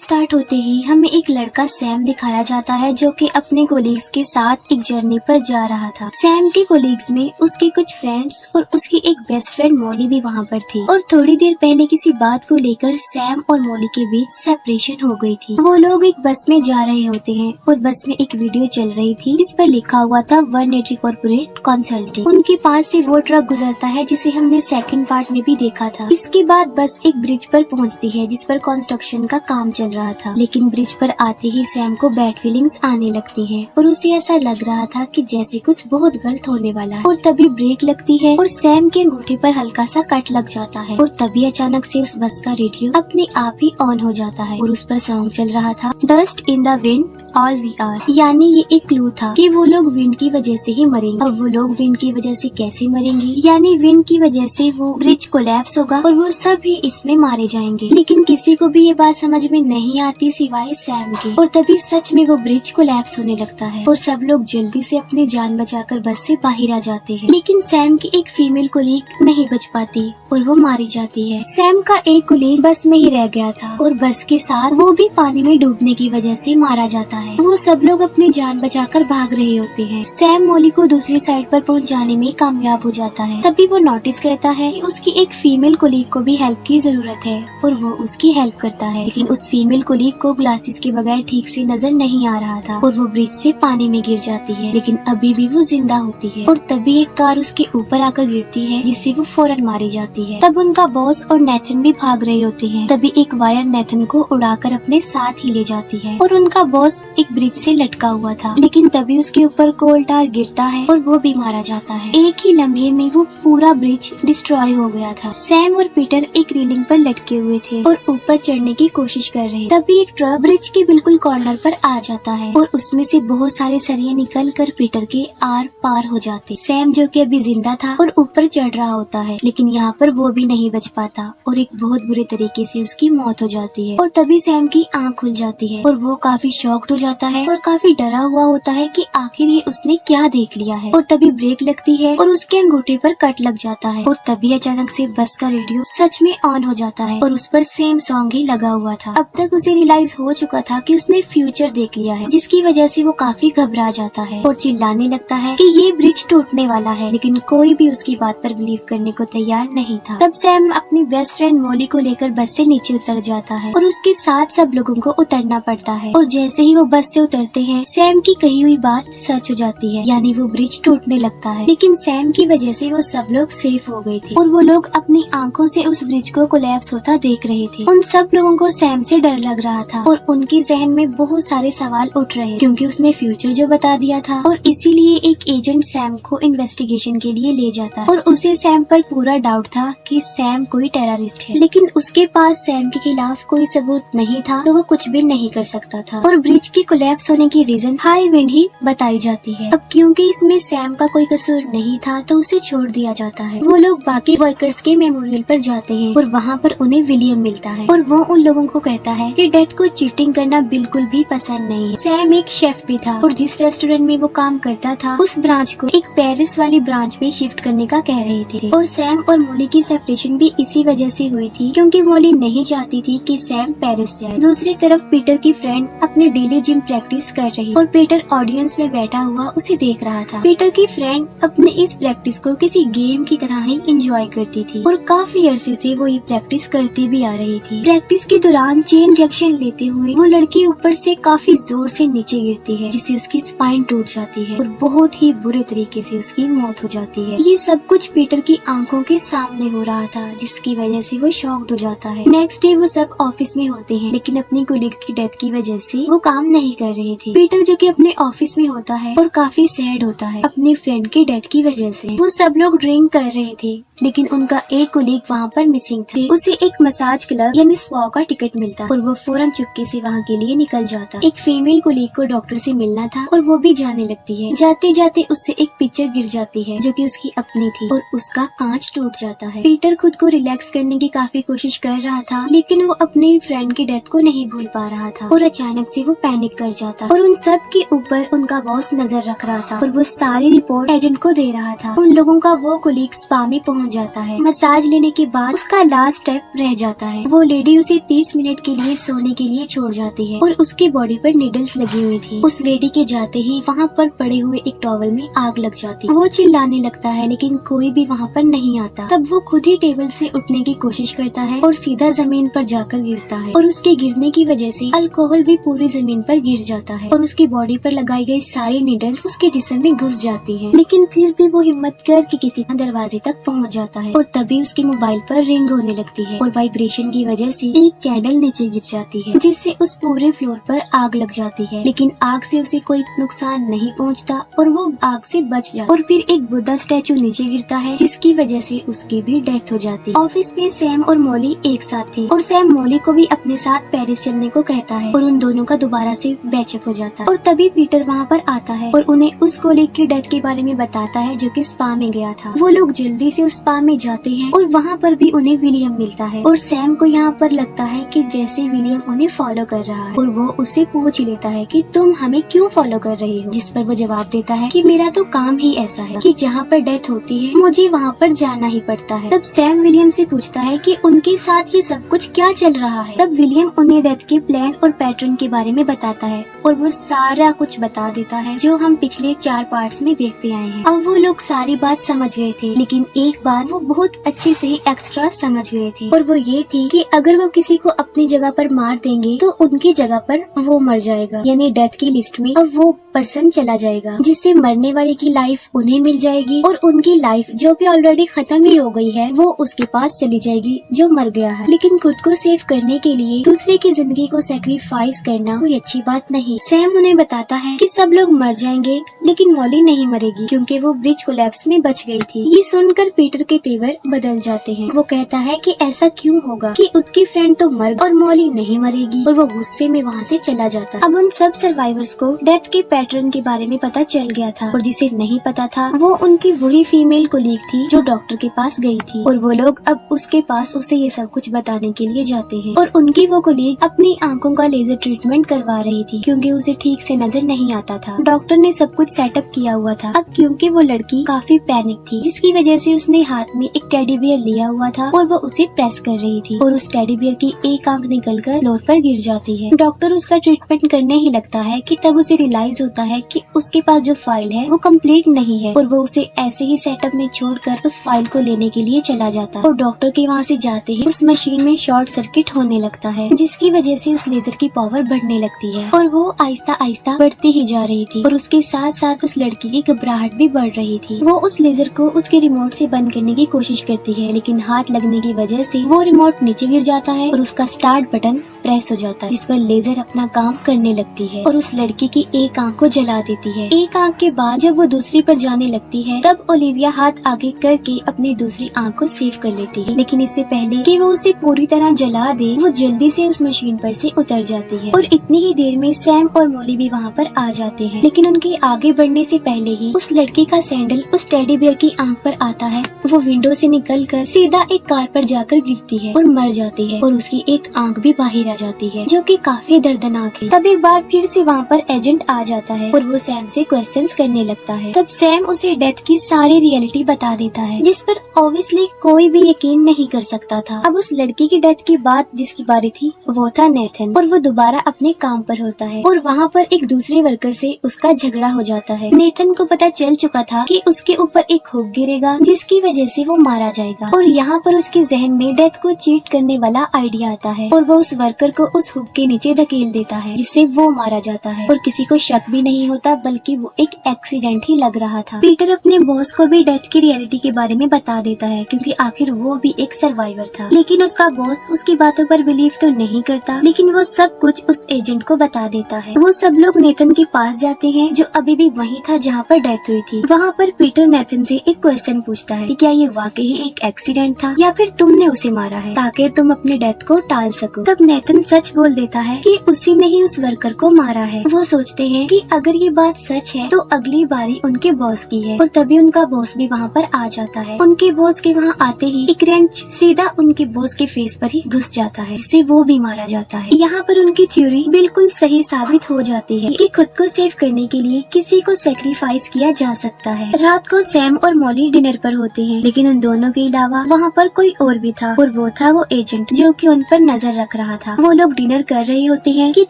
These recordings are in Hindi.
स्टार्ट होते ही हमें एक लड़का सैम दिखाया जाता है जो कि अपने कोलीग्स के साथ एक जर्नी पर जा रहा था। सैम के कोलीग्स में उसके कुछ फ्रेंड्स और उसकी एक बेस्ट फ्रेंड मॉली भी वहाँ पर थी और थोड़ी देर पहले किसी बात को लेकर सैम और मॉली के बीच सेपरेशन हो गई थी। वो लोग एक बस में जा रहे होते हैं और बस में एक वीडियो चल रही थी जिस पर लिखा हुआ था 180 कॉर्पोरेट कंसल्टिंग। उनके पास से वो ट्रक गुजरता है जिसे हमने सेकंड पार्ट में भी देखा था। इसके बाद बस एक ब्रिज पर पहुंचती है जिस पर कंस्ट्रक्शन का काम चल रहा था, लेकिन ब्रिज पर आते ही सैम को बैड फीलिंग्स आने लगती है और उसे ऐसा लग रहा था कि जैसे कुछ बहुत गलत होने वाला है। और तभी ब्रेक लगती है और सैम के अंगूठे पर हल्का सा कट लग जाता है और तभी अचानक से उस बस का रेडियो अपने आप ही ऑन हो जाता है और उस पर सॉन्ग चल रहा था dust in the wind all we are. यानी ये एक क्लू था कि वो लोग विंड की वजह से ही मरेंगे। अब वो लोग विंड की वजह से कैसे मरेंगे, यानी विंड की वजह से वो ब्रिज कोलैप्स होगा और वो सभी इसमें मारे जाएंगे। लेकिन किसी को भी ये बात समझ में नहीं आती सिवाय सैम के। और तभी सच में वो ब्रिज कोलैप्स होने लगता है और सब लोग जल्दी से अपनी जान बचाकर बस से बाहर आ जाते हैं। लेकिन सैम की एक फीमेल कोलीग नहीं बच पाती और वो मारी जाती है। सैम का एक कोलीग बस में ही रह गया था और बस के साथ वो भी पानी में डूबने की वजह से मारा जाता है। वो सब लोग अपनी जान बचाकर भाग रहे होते हैं। सैम मॉली को दूसरी साइड पर पहुंचाने में कामयाब हो जाता है। तभी वो नोटिस करता है कि उसकी एक फीमेल कोलीग को भी हेल्प की जरूरत है और वो उसकी हेल्प करता है। लेकिन उस फीमेल कोलीग को ग्लासेस के बगैर ठीक से नजर नहीं आ रहा था और वो ब्रिज से पानी में गिर जाती है, लेकिन अभी भी वो जिंदा होती है। और तभी एक कार उसके ऊपर आकर गिरती है जिससे वो फौरन मारी जाती है। तब उनका बॉस और नेथन भी भाग रहे होते हैं। तभी एक वायर नेथन को उड़ाकर अपने साथ ही ले जाती है और उनका बॉस एक ब्रिज से लटका हुआ था, लेकिन तभी उसके ऊपर कोल टार गिरता है और वो भी मारा जाता है। एक ही लम्हे में वो पूरा ब्रिज डिस्ट्रॉय हो गया था। सैम और पीटर एक रेलिंग पर लटके हुए थे और ऊपर चढ़ने की कोशिश कर रहे। तभी एक ट्रक ब्रिज के बिल्कुल कॉर्नर पर आ जाता है और उसमें से बहुत सारे सरिये निकल कर पीटर के आर पार हो जाते। सैम जो कि अभी जिंदा था और ऊपर चढ़ रहा होता है, लेकिन यहाँ पर वो भी नहीं बच पाता और एक बहुत बुरे तरीके से उसकी मौत हो जाती है। और तभी सैम की आँख खुल जाती है और वो काफी शॉक्ड हो जाता है और काफी डरा हुआ होता है कि आखिर ये उसने क्या देख लिया है। और तभी ब्रेक लगती है और उसके अंगूठे पर कट लग जाता है और तभी अचानक से बस का रेडियो सच में ऑन हो जाता है और उस पर सेम सॉन्ग ही लगा हुआ था। अब तक उसे रियलाइज हो चुका था कि उसने फ्यूचर देख लिया है, जिसकी वजह से वो काफी घबरा जाता है और चिल्लाने लगता है कि ये ब्रिज टूटने वाला है, लेकिन कोई भी उसकी बात पर बिलीव करने को तैयार नहीं था। तब सैम अपनी बेस्ट फ्रेंड मॉली को लेकर बस से नीचे उतर जाता है और उसके साथ सब लोगों को उतरना पड़ता है। और जैसे ही वो बस से उतरते हैं सैम की कही हुई बात सच हो जाती है, यानी वो ब्रिज टूटने लगता है। लेकिन सैम की वजह से वो सब लोग सेफ हो गए थे और वो लोग अपनी आंखों से उस ब्रिज को कोलैप्स होता देख रहे थे। उन सब लोगों को सैम से डर लग रहा था और उनके जहन में बहुत सारे सवाल उठ रहे क्योंकि उसने फ्यूचर जो बता दिया था और इसीलिए एक एजेंट सैम को इन्वेस्टिगेशन के लिए ले जाता है और उसे सैम पर पूरा डाउट था कि सैम कोई टेररिस्ट है। लेकिन उसके पास सैम के खिलाफ कोई सबूत नहीं था तो वो कुछ भी नहीं कर सकता था। और ब्रिज के कोलैप्स होने की रीजन हाई विंड ही बताई जाती है। अब क्योंकि इसमें सैम का कोई कसूर नहीं था तो उसे छोड़ दिया जाता है। वो लोग बाकी वर्कर्स के मेमोरियल पर जाते हैं और वहाँ पर उन्हें विलियम मिलता है और वो उन लोगों को कहता है कि डेथ को चीटिंग करना बिल्कुल भी पसंद नहीं है। सैम एक शेफ भी था और जिस रेस्टोरेंट में वो काम करता था उस ब्रांच को एक पेरिस वाली ब्रांच में शिफ्ट करने का कह रहे थे। और सैम और मॉली की सेपरेशन भी इसी वजह से हुई थी क्योंकि मॉली नहीं चाहती थी कि सैम पेरिस जाए। दूसरी तरफ पीटर की फ्रेंड अपने डेली जिम प्रैक्टिस कर रही और पीटर ऑडियंस में बैठा हुआ उसे देख रहा था। पीटर की फ्रेंड अपने इस प्रैक्टिस को किसी गेम की तरह ही एंजॉय करती थी और काफी अरसे से वो ये प्रैक्टिस करती भी आ रही थी। प्रैक्टिस के दौरान चेन रिएक्शन लेते हुए वो लड़की ऊपर से काफी जोर से नीचे गिरती है जिससे उसकी स्पाइन टूट जाती है और बहुत ही बुरे तरीके से उसकी मौत हो जाती है। ये सब कुछ पीटर की आंखों के सामने हो रहा था जिसकी वजह से वो शॉक्ड हो जाता है। नेक्स्ट डे वो सब ऑफिस में होते हैं लेकिन अपनी कोलीग की डेथ की वजह से वो काम नहीं कर रहे थे। पीटर जो कि अपने ऑफिस में होता है और काफी सैड होता है अपनी फ्रेंड की डेथ की वजह से। वो सब लोग ड्रिंक कर रहे थे लेकिन उनका एक कोलीग वहाँ पर मिसिंग था। उसे एक मसाज क्लब यानी स्पा का टिकट मिलता और वो फौरन चुपके से वहाँ के लिए निकल जाता। एक फीमेल कोलीग को डॉक्टर से मिलना था और वो भी जाने लगती है। जाते जाते उससे एक पिक्चर गिर जाती है जो कि उसकी अपनी थी और उसका कांच टूट जाता है। पीटर खुद को रिलैक्स करने की काफी कोशिश कर रहा था लेकिन वो अपनी फ्रेंड की डेथ को नहीं भूल पा रहा था और अचानक से वो पैनिक कर जाता और उन सब के ऊपर उनका बॉस नजर रख रहा था और वो सारी रिपोर्ट एजेंट को दे रहा था। उन लोगों का वो कोलीग स्पा में पहुंच जाता है। मसाज लेने के बाद उसका लास्ट स्टेप रह जाता है। वो लेडी उसे 30 मिनट के लिए उन्हें सोने के लिए छोड़ जाती है और उसकी बॉडी पर नीडल्स लगी हुई थी। उस लेडी के जाते ही वहाँ पर पड़े हुए एक टॉवल में आग लग जाती है। वो चिल्लाने लगता है लेकिन कोई भी वहाँ पर नहीं आता। तब वो खुद ही टेबल से उठने की कोशिश करता है और सीधा जमीन पर जाकर गिरता है और उसके गिरने की वजह से अल्कोहल भी पूरी जमीन पर गिर जाता है और उसकी बॉडी पर लगाई गई सारी नीडल्स उसके जिस्म में घुस जाती है। लेकिन फिर भी वो हिम्मत करके किसी दरवाजे तक पहुँच जाता है और तभी उसके मोबाइल पर रिंग होने लगती है और वाइब्रेशन की वजह से एक कैंडल नीचे गिर जाती है जिससे उस पूरे फ्लोर पर आग लग जाती है। लेकिन आग से उसे कोई नुकसान नहीं पहुंचता और वो आग से बच जाता। और फिर एक बुद्धा स्टैचू नीचे गिरता है जिसकी वजह से उसकी भी डेथ हो जाती है। ऑफिस में सैम और मॉली एक साथ थे और सैम मॉली को भी अपने साथ पेरिस चलने को कहता है और उन दोनों का दोबारा से बैचअप हो जाता है। और तभी पीटर वहाँ पर आता है और उन्हें उस कोलीग की डेथ के बारे में बताता है जो कि स्पा में गया था। वो लोग जल्दी से उस स्पा में जाते हैं और वहाँ पर भी उन्हें विलियम मिलता है और सैम को यहाँ पर लगता है कि जैसे विलियम उन्हें फॉलो कर रहा है और वो उससे पूछ लेता है कि तुम हमें क्यों फॉलो कर रही हो, जिस पर वो जवाब देता है कि मेरा तो काम ही ऐसा है कि जहाँ पर डेथ होती है मुझे वहाँ पर जाना ही पड़ता है। तब सैम विलियम से पूछता है कि उनके साथ ये सब कुछ क्या चल रहा है। तब विलियम उन्हें डेथ के प्लान और पैटर्न के बारे में बताता है और वो सारा कुछ बता देता है जो हम पिछले 4 पार्ट्स में देखते आए हैं। अब वो लोग सारी बात समझ गए थे लेकिन एक बात वो बहुत अच्छे से एक्स्ट्रा समझ गए थे और वो ये थी कि अगर वो किसी को अपनी जगह पर मार देंगे तो उनकी जगह पर वो मर जाएगा, यानी डेथ की लिस्ट में अब वो पर्सन चला जाएगा जिससे मरने वाले की लाइफ उन्हें मिल जाएगी और उनकी लाइफ जो कि ऑलरेडी खत्म ही हो गई है वो उसके पास चली जाएगी जो मर गया है। लेकिन खुद को सेव करने के लिए दूसरे की जिंदगी को सैक्रिफाइस करना कोई अच्छी बात नहीं। सैम उन्हें बताता है कि सब लोग मर जाएंगे लेकिन मॉली नहीं मरेगी क्योंकि वो ब्रिज कोलैप्स में बच गई थी। ये सुनकर पीटर के तेवर बदल जाते हैं। वो कहता है कि ऐसा क्यों होगा कि उसकी फ्रेंड तो मर और मॉली नहीं मरेगी और वो गुस्से में वहाँ से चला जाता। अब उन सब सर्वाइवर्स को डेथ के पैटर्न के बारे में पता चल गया था और जिसे नहीं पता था वो उनकी वही फीमेल कोलीग थी जो डॉक्टर के पास गई थी और वो लोग अब उसके पास उसे ये सब कुछ बताने के लिए जाते हैं। और उनकी वो कोलीग अपनी आंखों का लेजर ट्रीटमेंट करवा रही थी क्योंकि उसे ठीक से नजर नहीं आता था। डॉक्टर ने सब कुछ सेटअप किया हुआ था। अब क्योंकि वो लड़की काफी पैनिक थी जिसकी वजह से उसने हाथ में एक टेडी बियर लिया हुआ था और वो उसे प्रेस कर रही थी और उस टेडी बियर की एक आंख निकलकर फ्लोर पर गिर जाती है। डॉक्टर उसका ट्रीटमेंट करने ही लगता है कि तब उसे रियलाइज होता है कि उसके पास जो फाइल है वो कंप्लीट नहीं है और वो उसे ऐसे ही सेटअप में छोड़कर उस फाइल को लेने के लिए चला जाता है। और डॉक्टर के वहाँ से जाते ही उस मशीन में शॉर्ट सर्किट होने लगता है जिसकी वजह से उस लेजर की पावर बढ़ने लगती है और वो आहिस्ता आहिस्ता बढ़ती ही जा रही थी और उसके साथ साथ उस लड़की की घबराहट भी बढ़ रही थी। वो उस लेजर को उसके रिमोट से बंद करने की कोशिश करती है लेकिन हाथ लगने की वजह से वो रिमोट नीचे गिर जाता है और उसका स्टार्ट बटन प्रेस हो जाता है जिस पर लेजर अपना काम करने लगती है और उस लड़की की एक आंख को जला देती है। एक आंख के बाद जब वो दूसरी पर जाने लगती है तब ओलिविया हाथ आगे करके अपनी दूसरी आंख को सेव कर लेती है लेकिन इससे पहले कि वो उसे पूरी तरह जला दे वो जल्दी से उस मशीन पर से उतर जाती है और इतनी ही देर में सैम और मॉली भी वहाँ पर आ जाते हैं। लेकिन उनके आगे बढ़ने से पहले ही उस लड़की का सैंडल उस टेडी बियर की आंख पर आता है। वो विंडो से निकलकर सीधा एक कार पर जाकर गिरती है और मर जाती है और उसकी एक आंख भी बाहर आ जाती है जो कि काफी दर्दनाक है। तब एक बार फिर से वहाँ पर एजेंट आ जाता है और वो सैम से क्वेश्चंस करने लगता है। तब सैम उसे डेथ की सारी रियलिटी बता देता है जिस पर ऑब्वियसली कोई भी यकीन नहीं कर सकता था। अब उस लड़की की डेथ के बाद जिसकी बारी थी वो था नेथन और वो दोबारा अपने काम पर होता है और वहाँ पर एक दूसरे वर्कर से उसका झगड़ा हो जाता है। नेथन को पता चल चुका था कि उसके ऊपर एक हुक गिरेगा जिसकी वजह से वो मारा जाएगा और यहाँ पर उसके जहन में डेथ को चीट करने वाला आइडिया आता है और वो उस वर्कर को उस हुक के नीचे धकेल देता है जिससे वो मारा जाता है और किसी को शक भी नहीं होता बल्कि वो एक एक्सीडेंट ही लग रहा था। पीटर अपने बॉस को भी डेथ की रियलिटी के बारे में बता देता है क्योंकि आखिर वो भी एक सर्वाइवर था। लेकिन उसका बॉस उसकी बातों पर बिलीव तो नहीं करता लेकिन वो सब कुछ उस एजेंट को बता देता है। वो सब लोग नेथन के पास जाते हैं जो अभी भी वही था जहाँ पर डेथ हुई थी। वहाँ पर पीटर नेथन से एक क्वेश्चन पूछता है कि क्या ये वाकई एक एक्सीडेंट था या फिर तुमने उसे मारा है ताकि तुम अपने डेथ को टाल सको। तब नेथन सच बोल देता है कि उसी ने ही उस वर्कर को मारा है। वो सोचते हैं कि अगर ये बात सच है तो अगली बारी उनके बॉस की है और तभी उनका बॉस भी वहाँ पर आ जाता है। उनके बॉस के वहाँ आते ही एक रेंच सीधा उनके बॉस के फेस पर ही घुस जाता है जिससे वो भी मारा जाता है। यहाँ पर उनकी थ्योरी बिल्कुल सही साबित हो जाती है कि खुद को सेव करने के लिए किसी को सेक्रीफाइस किया जा सकता है। रात को सैम और मॉली डिनर पर होते हैं लेकिन उन दोनों के अलावा वहाँ पर कोई और भी था और वो था वो एजेंट जो कि उन पर नजर रख रहा था। वो लोग डिनर कर रहे होते हैं कि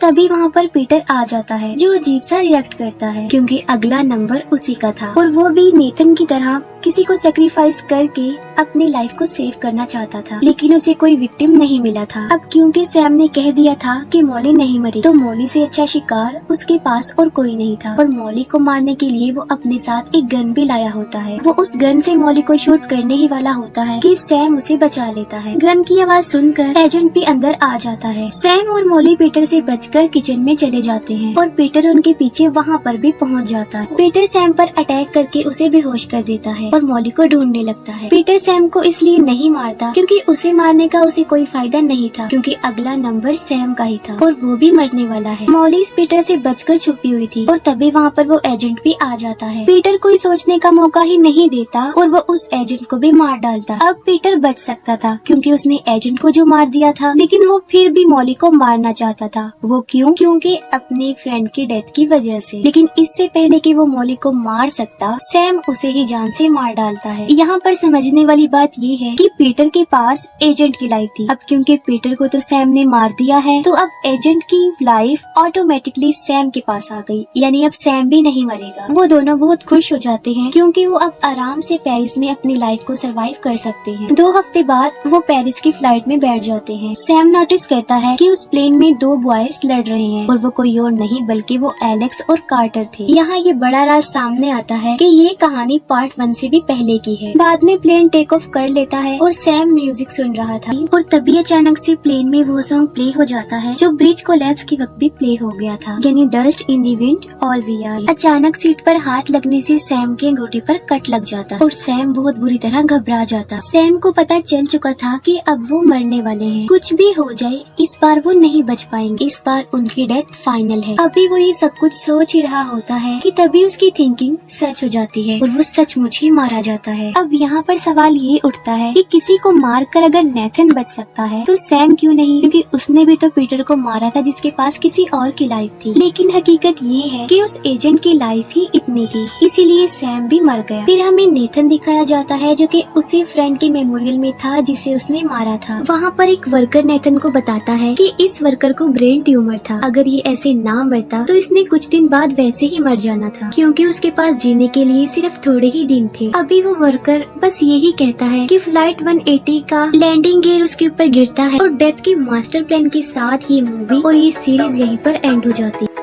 तभी वहाँ पर पीटर आ जाता है, जो अजीब सा रिएक्ट करता है क्योंकि अगला नंबर उसी का था और वो भी नेथन की तरह किसी को सेक्रीफाइस करके अपनी लाइफ को सेव करना चाहता था, लेकिन उसे कोई विक्टिम नहीं मिला था। अब क्योंकि सैम ने कह दिया था कि मॉली नहीं मरी, तो मॉली से अच्छा शिकार उसके पास और कोई नहीं था और मॉली को मारने के लिए वो अपने साथ एक गन भी लाया होता है। वो उस गन से मॉली को शूट करने ही वाला होता है कि सैम उसे बचा लेता है। गन की आवाज सुनकर एजेंट भी अंदर आ जाता है। सैम और मॉली पीटर से बचकर किचन में चले जाते हैं और पीटर उनके पीछे वहाँ पर भी पहुँच जाता है। पीटर सैम पर अटैक करके उसे बेहोश कर देता है और मॉली को ढूंढने लगता है। पीटर सैम को इसलिए नहीं मारता क्योंकि उसे मारने का उसे कोई फायदा नहीं था, क्योंकि अगला नंबर सैम का ही था और वो भी मरने वाला है। मॉली इस पीटर से बचकर छुपी हुई थी और तभी वहाँ पर वो एजेंट भी आ जाता है। पीटर कोई सोचने का मौका ही नहीं देता और वो उस एजेंट को भी मार डालता। अब पीटर बच सकता था क्योंकि उसने एजेंट को जो मार दिया था, लेकिन वो फिर भी मॉली को मारना चाहता था। वो क्यों? क्योंकि अपने फ्रेंड की डेथ की वजह से। लेकिन इससे पहले कि वो मॉली को मार सकता, सैम उसे ही जान से मार डालता है। यहाँ पर समझने वाली बात ये है कि पीटर के पास एजेंट की लाइफ थी। अब क्योंकि पीटर को तो सैम ने मार दिया है, तो अब एजेंट की लाइफ ऑटोमेटिकली सैम के पास आ गई, यानी अब सैम भी नहीं मरेगा। वो दोनों बहुत खुश हो जाते हैं क्योंकि वो अब आराम से पेरिस में अपनी लाइफ को सरवाइव कर सकते हैं। 2 हफ्ते बाद वो पेरिस की फ्लाइट में बैठ जाते हैं। सैम नोटिस करता है कि उस प्लेन में 2 बॉयज लड़ रहे हैं और वो कोई और नहीं बल्कि वो एलेक्स और कार्टर थे। यहाँ ये बड़ा राज सामने आता है कि ये कहानी पार्ट 1 से भी पहले की है। बाद में प्लेन टेक ऑफ कर लेता है और सैम म्यूजिक सुन रहा था और तभी अचानक से प्लेन में वो सॉन्ग प्ले हो जाता है जो ब्रिज कोलैप्स के वक्त भी प्ले हो गया था, यानी dust in the wind all we are. अचानक सीट पर हाथ लगने से सैम के अंगूठे पर कट लग जाता और सैम बहुत बुरी तरह घबरा जाता। सैम को पता चल चुका था कि अब वो मरने वाले हैं। कुछ भी हो जाए इस बार वो नहीं बच पाएंगे, इस बार उनकी डेथ फाइनल है। अभी वो ये सब कुछ सोच ही रहा होता है कि तभी उसकी थिंकिंग सच हो जाती है और वो सचमुच ही मारा जाता है। अब यहाँ पर सवाल ये उठता है कि किसी को मारकर अगर नेथन बच सकता है तो सैम क्यों नहीं, क्योंकि उसने भी तो पीटर को मारा था जिसके पास किसी और की लाइफ थी। लेकिन हकीकत ये है कि उस एजेंट की लाइफ ही इतनी थी, इसीलिए सैम भी मर गया। फिर हमें नेथन दिखाया जाता है जो कि उसी फ्रेंड के मेमोरियल में था जिसे उसने मारा था। वहाँ पर एक वर्कर नेथन को बताता है कि इस वर्कर को ब्रेन ट्यूमर था, अगर ये ऐसे ना मरता तो इसने कुछ दिन बाद वैसे ही मर जाना था, क्योंकि उसके पास जीने के लिए सिर्फ थोड़े ही दिन थे। अभी वो वर्कर बस यही कहता है कि फ्लाइट 180 का लैंडिंग गियर उसके ऊपर गिरता है और डेथ के मास्टर प्लान के साथ ये मूवी और ये सीरीज यहीं पर एंड हो जाती है।